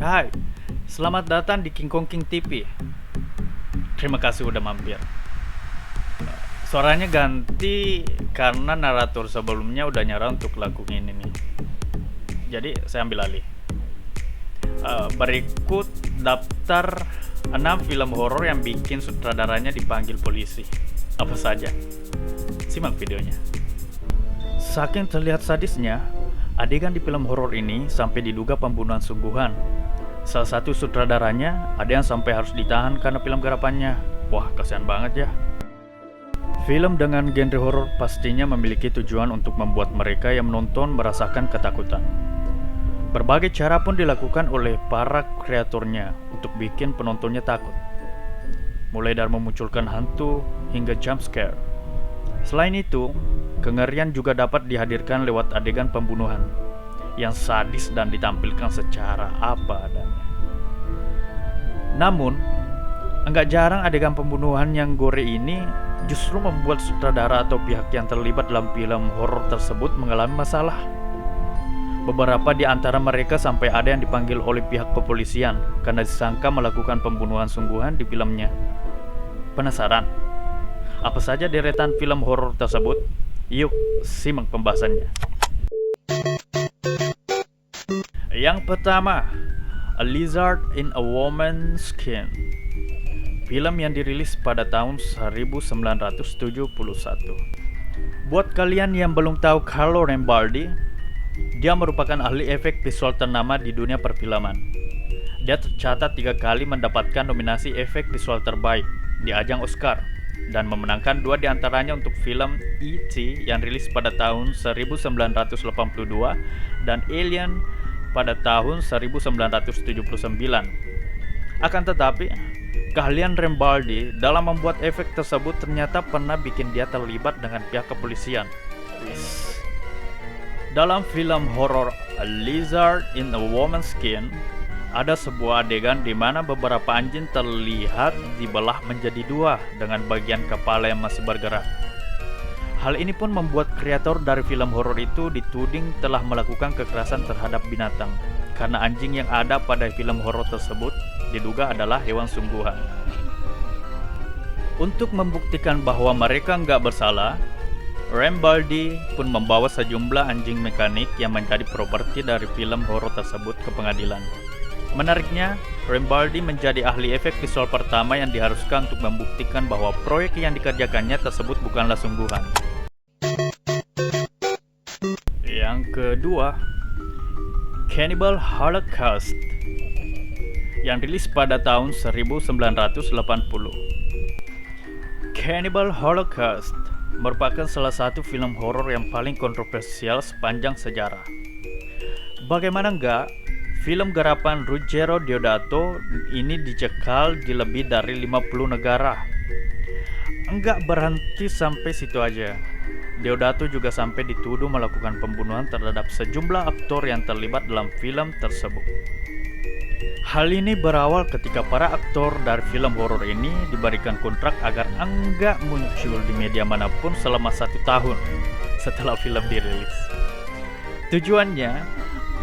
Hai, selamat datang di King Kong King TV. Terima kasih udah mampir. Suaranya ganti karena narator sebelumnya udah nyerah untuk lagu ini nih. Jadi saya ambil alih. Berikut daftar 6 film horor yang bikin sutradaranya dipanggil polisi. Apa saja? Simak videonya. Saking terlihat sadisnya, adegan di film horor ini sampai diduga pembunuhan sungguhan. Salah satu sutradaranya ada yang sampai harus ditahan karena film garapannya. Wah, kasihan banget ya. Film dengan genre horor pastinya memiliki tujuan untuk membuat mereka yang menonton merasakan ketakutan. Berbagai cara pun dilakukan oleh para kreatornya untuk bikin penontonnya takut. Mulai dari memunculkan hantu hingga jump scare. Selain itu, kengerian juga dapat dihadirkan lewat adegan pembunuhan yang sadis dan ditampilkan secara apa adanya. Namun, enggak jarang adegan pembunuhan yang gore ini justru membuat sutradara atau pihak yang terlibat dalam film horor tersebut mengalami masalah. Beberapa di antara mereka sampai ada yang dipanggil oleh pihak kepolisian karena disangka melakukan pembunuhan sungguhan di filmnya. Penasaran? Apa saja deretan film horor tersebut? Yuk, simak pembahasannya. Yang pertama, A Lizard in a Woman's Skin. Film yang dirilis pada tahun 1971. Buat kalian yang belum tahu Carlo Rambaldi, dia merupakan ahli efek visual ternama di dunia perfilman. Dia tercatat 3 kali mendapatkan nominasi efek visual terbaik di ajang Oscar dan memenangkan 2 diantaranya untuk film E.T. yang rilis pada tahun 1982 dan Alien pada tahun 1979. Akan tetapi, keahlian Rambaldi dalam membuat efek tersebut ternyata pernah bikin dia terlibat dengan pihak kepolisian. Dalam film horor A Lizard in a Woman's Skin, ada sebuah adegan di mana beberapa anjing terlihat dibelah menjadi 2 dengan bagian kepala yang masih bergerak. Hal ini pun membuat kreator dari film horor itu dituding telah melakukan kekerasan terhadap binatang, karena anjing yang ada pada film horor tersebut diduga adalah hewan sungguhan. Untuk membuktikan bahwa mereka nggak bersalah, Rambaldi pun membawa sejumlah anjing mekanik yang menjadi properti dari film horor tersebut ke pengadilan. Menariknya, Rambaldi menjadi ahli efek visual pertama yang diharuskan untuk membuktikan bahwa proyek yang dikerjakannya tersebut bukanlah sungguhan. Yang kedua, Cannibal Holocaust yang rilis pada tahun 1980. Cannibal Holocaust merupakan salah satu film horor yang paling kontroversial sepanjang sejarah. Bagaimana enggak, film garapan Ruggero Deodato ini dicekal di lebih dari 50 negara. Enggak berhenti sampai situ aja. Deodato juga sampai dituduh melakukan pembunuhan terhadap sejumlah aktor yang terlibat dalam film tersebut. Hal ini berawal ketika para aktor dari film horor ini diberikan kontrak agar enggak muncul di media manapun selama 1 tahun setelah film dirilis. Tujuannya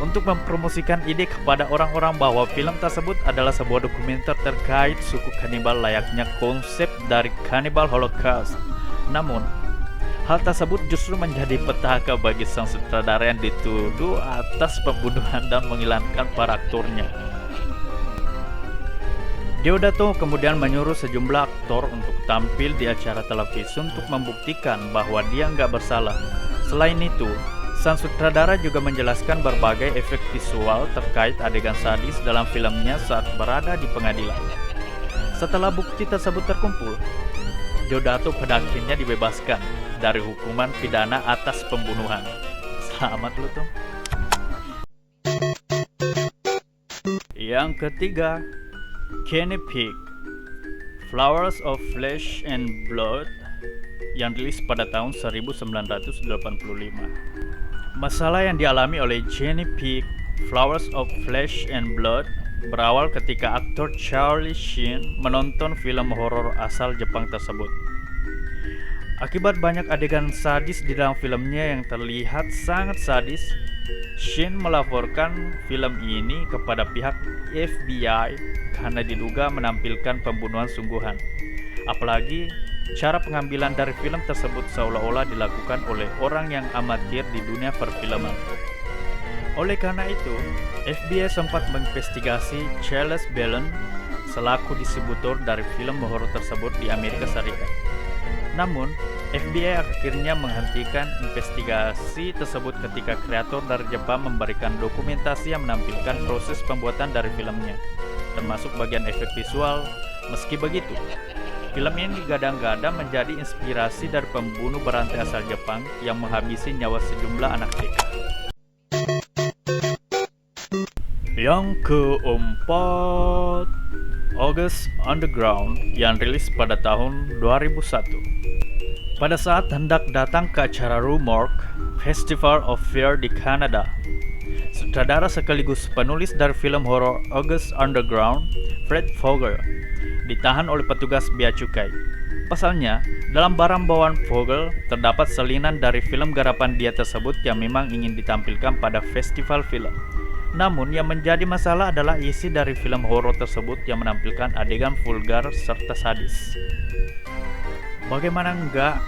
untuk mempromosikan ide kepada orang-orang bahwa film tersebut adalah sebuah dokumenter terkait suku kanibal layaknya konsep dari Cannibal Holocaust. Namun, hal tersebut justru menjadi petaka bagi sang sutradara yang dituduh atas pembunuhan dan menghilangkan para aktornya. Deodato kemudian menyuruh sejumlah aktor untuk tampil di acara televisi untuk membuktikan bahwa dia nggak bersalah. Selain itu, sang sutradara juga menjelaskan berbagai efek visual terkait adegan sadis dalam filmnya saat berada di pengadilan. Setelah bukti tersebut terkumpul, Deodato pada akhirnya dibebaskan dari hukuman pidana atas pembunuhan. Selamat lu Tom. Yang ketiga, Guinea Pig, Flowers of Flesh and Blood yang rilis pada tahun 1985. Masalah yang dialami oleh Guinea Pig, Flowers of Flesh and Blood berawal ketika aktor Charlie Sheen menonton film horor asal Jepang tersebut. Akibat banyak adegan sadis di dalam filmnya yang terlihat sangat sadis, Sheen melaporkan film ini kepada pihak FBI karena diduga menampilkan pembunuhan sungguhan. Apalagi cara pengambilan dari film tersebut seolah-olah dilakukan oleh orang yang amatir di dunia perfilman. Oleh karena itu, FBI sempat menginvestigasi Charles Bellon selaku distributor dari film horor tersebut di Amerika Serikat. Namun, FBI akhirnya menghentikan investigasi tersebut ketika kreator dari Jepang memberikan dokumentasi yang menampilkan proses pembuatan dari filmnya, termasuk bagian efek visual. Meski begitu, film ini digadang-gadang menjadi inspirasi dari pembunuh berantai asal Jepang yang menghabisi nyawa sejumlah anak TK. Yang keempat, August Underground yang rilis pada tahun 2001. Pada saat hendak datang ke acara Rumork Festival of Fear di Kanada, sutradara sekaligus penulis dari film horor August Underground, Fred Vogel, ditahan oleh petugas bea cukai. Pasalnya, dalam barang bawaan Vogel terdapat salinan dari film garapan dia tersebut yang memang ingin ditampilkan pada festival film. Namun yang menjadi masalah adalah isi dari film horor tersebut yang menampilkan adegan vulgar serta sadis. Bagaimana enggak,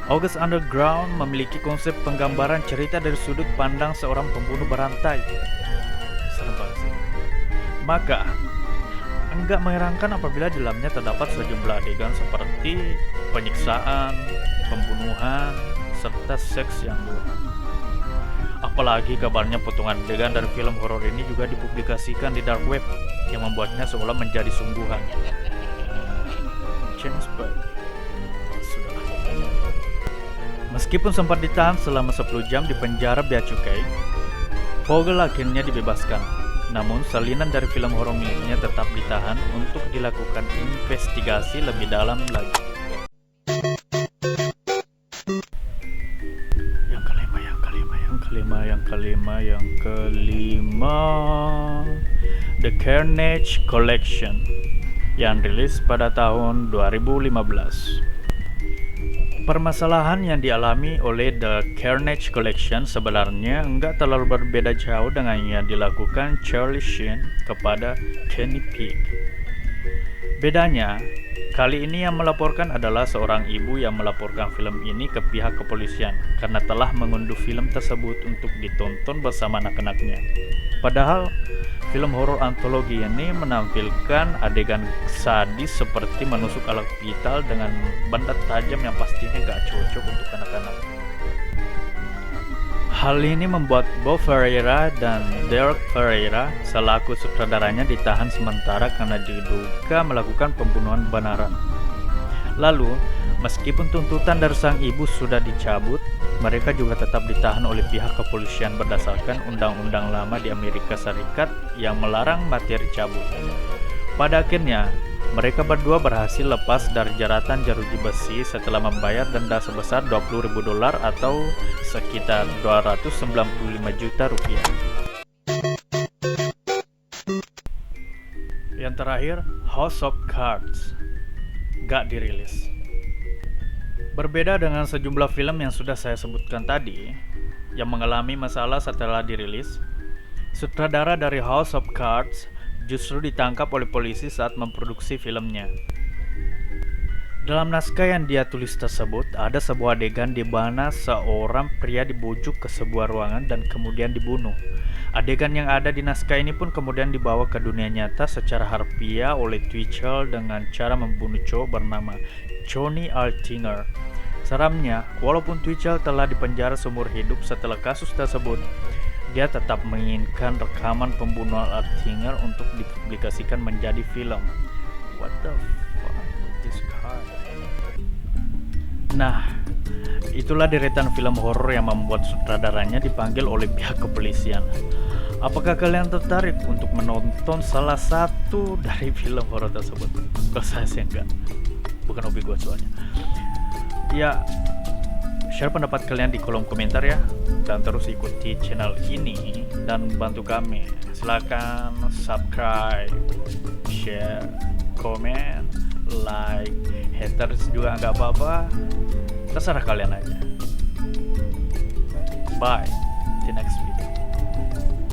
August Underground memiliki konsep penggambaran cerita dari sudut pandang seorang pembunuh berantai. Serem banget sih. Maka, enggak mengherankan apabila di dalamnya terdapat sejumlah adegan seperti penyiksaan, pembunuhan, serta seks yang luar. Apalagi kabarnya potongan adegan dari film horor ini juga dipublikasikan di dark web yang membuatnya seolah menjadi sungguhan. James Bond. Meskipun sempat ditahan selama 10 jam di penjara bea cukai, Vogel akhirnya dibebaskan. Namun salinan dari film horor miliknya tetap ditahan untuk dilakukan investigasi lebih dalam lagi. Yang kelima, The Carnage Collection yang rilis pada tahun 2015. Permasalahan yang dialami oleh The Carnage Collection sebenarnya enggak terlalu berbeda jauh dengan yang dilakukan Charlie Sheen kepada Kenny Peek. Bedanya, kali ini yang melaporkan adalah seorang ibu yang melaporkan film ini ke pihak kepolisian karena telah mengunduh film tersebut untuk ditonton bersama anak-anaknya. Padahal, film horor antologi ini menampilkan adegan sadis seperti menusuk alat vital dengan benda tajam yang pastinya gak cocok untuk anak-anak. Hal ini membuat Bob Ferreira dan Derek Ferreira selaku sutradaranya ditahan sementara karena diduga melakukan pembunuhan benaran. Lalu, meskipun tuntutan dari sang ibu sudah dicabut, mereka juga tetap ditahan oleh pihak kepolisian berdasarkan undang-undang lama di Amerika Serikat yang melarang materi cabut. Pada akhirnya, mereka berdua berhasil lepas dari jeratan jeruji besi setelah membayar denda sebesar $20.000 atau sekitar 295 juta rupiah. Yang terakhir, House of Cards gak dirilis. Berbeda dengan sejumlah film yang sudah saya sebutkan tadi yang mengalami masalah setelah dirilis, sutradara dari House of Cards justru ditangkap oleh polisi saat memproduksi filmnya. Dalam naskah yang dia tulis tersebut, ada sebuah adegan di mana seorang pria dibujuk ke sebuah ruangan dan kemudian dibunuh. Adegan yang ada di naskah ini pun kemudian dibawa ke dunia nyata secara harfiah oleh Twitchell dengan cara membunuh cowok bernama Johnny Altinger. Seramnya, walaupun Twitchell telah dipenjara seumur hidup setelah kasus tersebut, dia tetap menginginkan rekaman pembunuhan Altinger untuk dipublikasikan menjadi film. What the fuck with this guy? Nah, itulah deretan film horor yang membuat sutradaranya dipanggil oleh pihak kepolisian. Apakah kalian tertarik untuk menonton salah satu dari film horor tersebut? Kalau saya sih enggak. Bukan hobi gue soalnya. Ya, share pendapat kalian di kolom komentar ya, dan terus ikuti channel ini dan bantu kami. Silakan subscribe, share, komen, like, haters juga nggak apa-apa, terserah kalian aja. Bye, the next video.